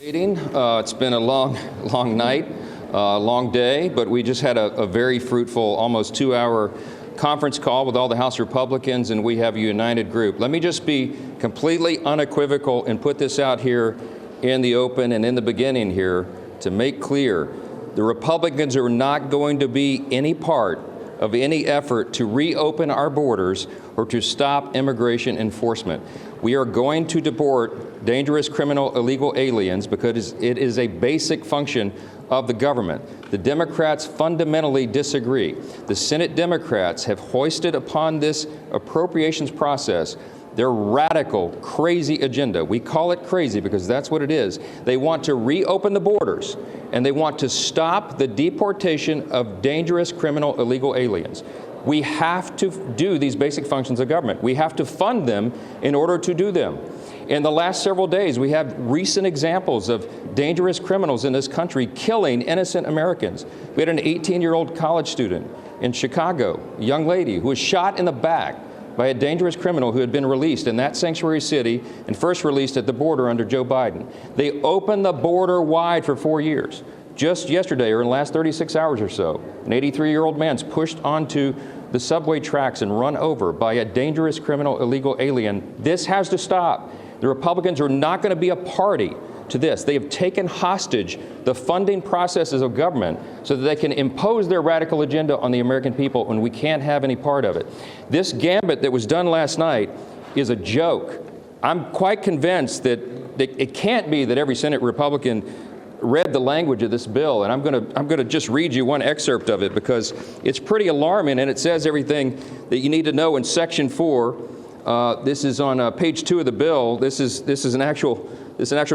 It's been a long night, long day, but we just had a very fruitful, almost 2-hour conference call with all the House Republicans, and we have a united group. Let me just be completely unequivocal and put this out here in the open and in the beginning here to make clear. The Republicans are not going to be any part of any effort to reopen our borders or to stop immigration enforcement. We are going to deport dangerous criminal illegal aliens because it is a basic function of the government. The Democrats fundamentally disagree. The Senate Democrats have hoisted upon this appropriations process their radical, crazy agenda. We call it crazy because that's what it is. They want to reopen the borders, and they want to stop the deportation of dangerous criminal illegal aliens. We have to do these basic functions of government. We have to fund them in order to do them. In the last several days, we have recent examples of dangerous criminals in this country killing innocent Americans. We had an 18-year-old college student in Chicago, a young lady who was shot in the back by a dangerous criminal who had been released in that sanctuary city and first released at the border under Joe Biden. They opened the border wide for 4 years. Just yesterday, or in the last 36 hours or so, an 83-year-old man's pushed onto the subway tracks and run over by a dangerous criminal illegal alien. This has to stop. The Republicans are not going to be a party to this. They have taken hostage the funding processes of government so that they can impose their radical agenda on the American people when we can't have any part of it. This gambit that was done last night is a joke. I'm quite convinced that it can't be that every Senate Republican read the language of this bill, and I'm going to just read you one excerpt of it because it's pretty alarming, and it says everything that you need to know in Section 4. This is on page 2 of the bill. This is an actual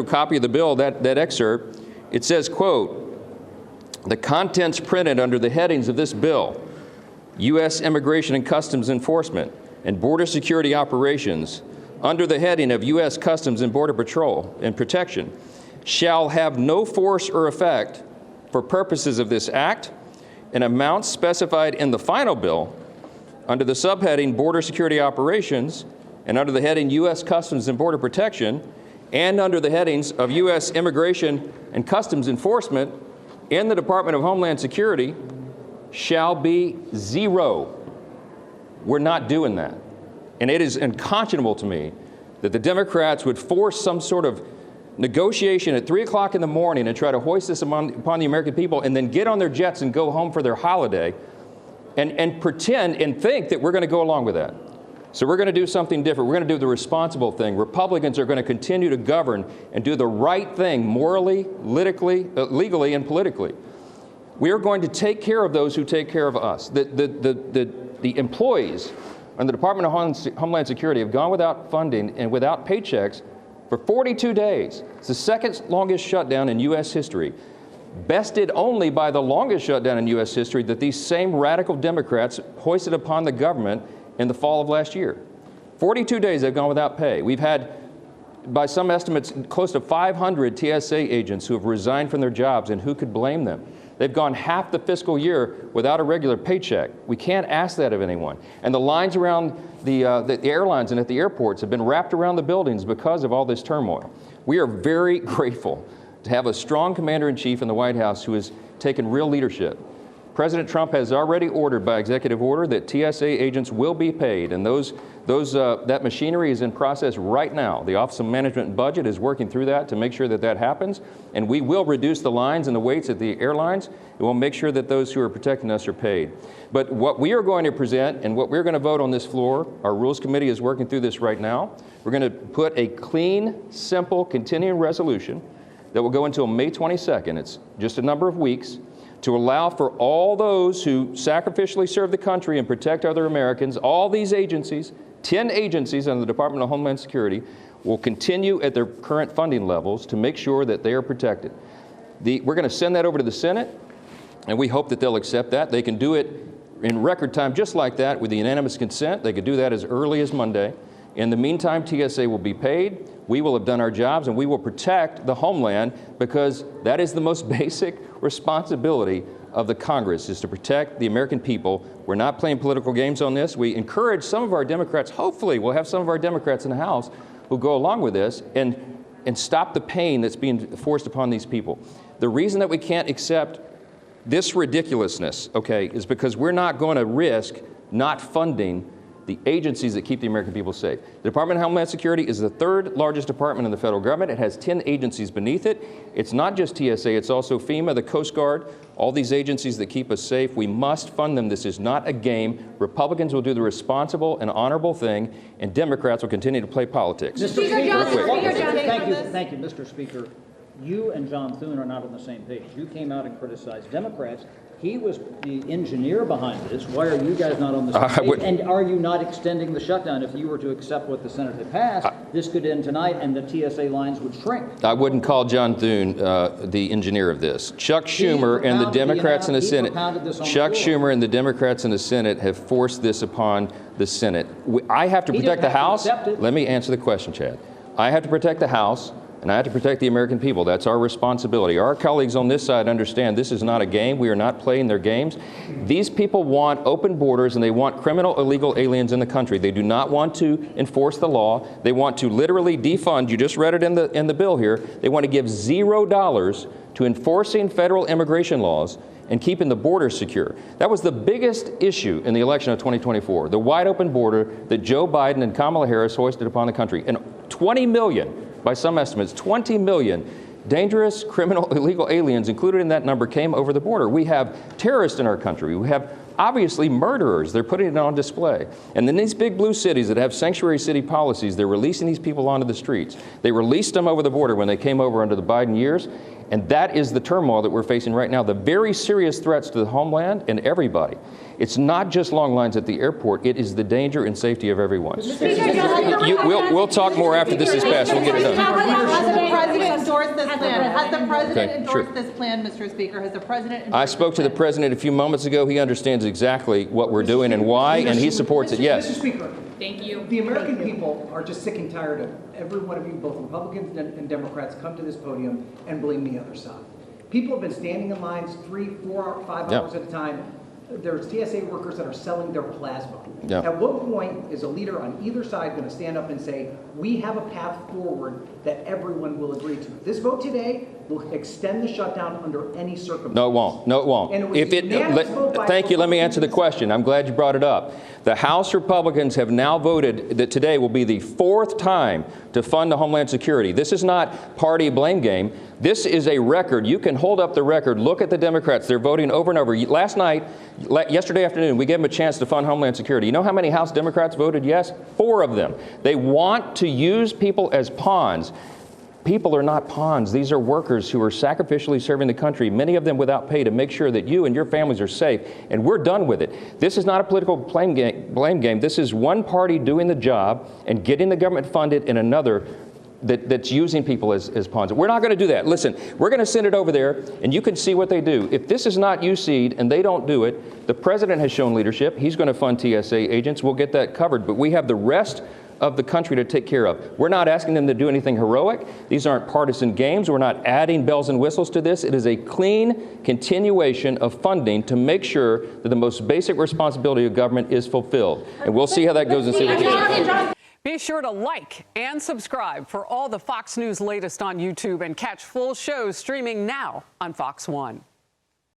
copy of the bill, that excerpt. It says, quote, "The contents printed under the headings of this bill, U.S. Immigration and Customs Enforcement and Border Security Operations, under the heading of U.S. Customs and Border Patrol and Protection, shall have no force or effect for purposes of this act, and amounts specified in the final bill under the subheading Border Security Operations and under the heading U.S. Customs and Border Protection and under the headings of U.S. Immigration and Customs Enforcement in the Department of Homeland Security shall be zero." We're not doing that. And it is unconscionable to me that the Democrats would force some sort of negotiation at 3 o'clock in the morning and try to hoist this upon the American people and then get on their jets and go home for their holiday and pretend and think that we're going to go along with that. So we're going to do something different. We're going to do the responsible thing. Republicans are going to continue to govern and do the right thing morally, legally, and politically. We are going to take care of those who take care of us. The employees in the Department of Homeland Security have gone without funding and without paychecks for 42 days. It's the second longest shutdown in U.S. history, bested only by the longest shutdown in U.S. history that these same radical Democrats hoisted upon the government in the fall of last year. 42 days they've gone without pay. We've had, by some estimates, close to 500 TSA agents who have resigned from their jobs, and who could blame them? They've gone half the fiscal year without a regular paycheck. We can't ask that of anyone. And the lines around the airlines and at the airports have been wrapped around the buildings because of all this turmoil. We are very grateful to have a strong commander-in-chief in the White House who has taken real leadership. President Trump has already ordered by executive order that TSA agents will be paid, and that machinery is in process right now. The Office of Management and Budget is working through that to make sure that that happens, and we will reduce the lines and the waits at the airlines, and we'll make sure that those who are protecting us are paid. But what we are going to present and what we're going to vote on this floor, our Rules Committee is working through this right now. We're going to put a clean, simple, continuing resolution that will go until May 22nd. It's just a number of weeks, to allow for all those who sacrificially serve the country and protect other Americans. All these agencies, 10 agencies under the Department of Homeland Security, will continue at their current funding levels to make sure that they are protected. We're going to send that over to the Senate, and we hope that they'll accept that. They can do it in record time just like that with the unanimous consent. They could do that as early as Monday. In the meantime, TSA will be paid. We will have done our jobs, and we will protect the homeland, because that is the most basic responsibility of the Congress, is to protect the American people. We're not playing political games on this. We encourage some of our Democrats, hopefully we'll have some of our Democrats in the House who go along with this, and and stop the pain that's being forced upon these people. The reason that we can't accept this ridiculousness, okay, is because we're not going to risk not funding the agencies that keep the American people safe. The Department of Homeland Security is the third largest department in the federal government. It has 10 agencies beneath it. It's not just TSA, it's also FEMA, the Coast Guard, all these agencies that keep us safe. We must fund them. This is not a game. Republicans will do the responsible and honorable thing, and Democrats will continue to play politics. Mr. Speaker, Thank you, Mr. Speaker. You and John Thune are not on the same page. You came out and criticized Democrats. He was the engineer behind this. Why are you guys not on the same page? And are you not extending the shutdown? If you were to accept what the Senate had passed, this could end tonight and the TSA lines would shrink. I wouldn't call John Thune the engineer of this. Chuck Schumer and the Democrats in the Senate. Chuck Schumer and the Democrats in the Senate have forced this upon the Senate. I have to protect the House. Let me answer the question, Chad. I have to protect the House. And I have to protect the American people. That's our responsibility. Our colleagues on this side understand this is not a game. We are not playing their games. These people want open borders, and they want criminal, illegal aliens in the country. They do not want to enforce the law. They want to literally defund. You just read it in the bill here. They want to give $0 to enforcing federal immigration laws and keeping the border secure. That was the biggest issue in the election of 2024, the wide open border that Joe Biden and Kamala Harris hoisted upon the country. And 20 million, by some estimates, 20 million dangerous, criminal, illegal aliens included in that number came over the border. We have terrorists in our country. We have obviously murderers. They're putting it on display. And then these big blue cities that have sanctuary city policies, they're releasing these people onto the streets. They released them over the border when they came over under the Biden years. And that is the turmoil that we're facing right now, the very serious threats to the homeland and everybody. It's not just long lines at the airport. It is the danger and safety of everyone. We'll talk more after this is passed. We'll get it done. Has the president endorsed this plan? Has the president endorsed this plan, Mr. Speaker? Has the president endorsed I spoke to the president a few moments ago. He understands exactly what we're doing and why, and he supports it. Yes. Mr. Speaker. Thank you. The American people are just sick and tired of every one of you, both Republicans and Democrats, come to this podium and blame the other side. People have been standing in lines 3, 4, 5 hours at a time. There's TSA workers that are selling their plasma. At what point is a leader on either side going to stand up and say, we have a path forward that everyone will agree to? This vote today will extend the shutdown under any circumstance. No, it won't. No, it won't. Thank you. Let me answer the question. I'm glad you brought it up. The House Republicans have now voted that today will be the 4th time to fund the Homeland Security. This is not party blame game. This is a record. You can hold up the record. Look at the Democrats. They're voting over and over. Yesterday afternoon, we gave them a chance to fund Homeland Security. You know how many House Democrats voted yes? 4 of them. They want to use people as pawns. People are not pawns. These are workers who are sacrificially serving the country, many of them without pay, to make sure that you and your families are safe. And we're done with it. This is not a political blame game. This is one party doing the job and getting the government funded and another that's using people as pawns. We're not going to do that. Listen, we're going to send it over there, and you can see what they do. If this is not USEED and they don't do it, the president has shown leadership. He's going to fund TSA agents. We'll get that covered. But we have the rest of the country to take care of. We're not asking them to do anything heroic. These aren't partisan games. We're not adding bells and whistles to this. It is a clean continuation of funding to make sure that the most basic responsibility of government is fulfilled. And we'll see how that goes and see what they do. Be sure to like and subscribe for all the Fox News latest on YouTube and catch full shows streaming now on Fox One.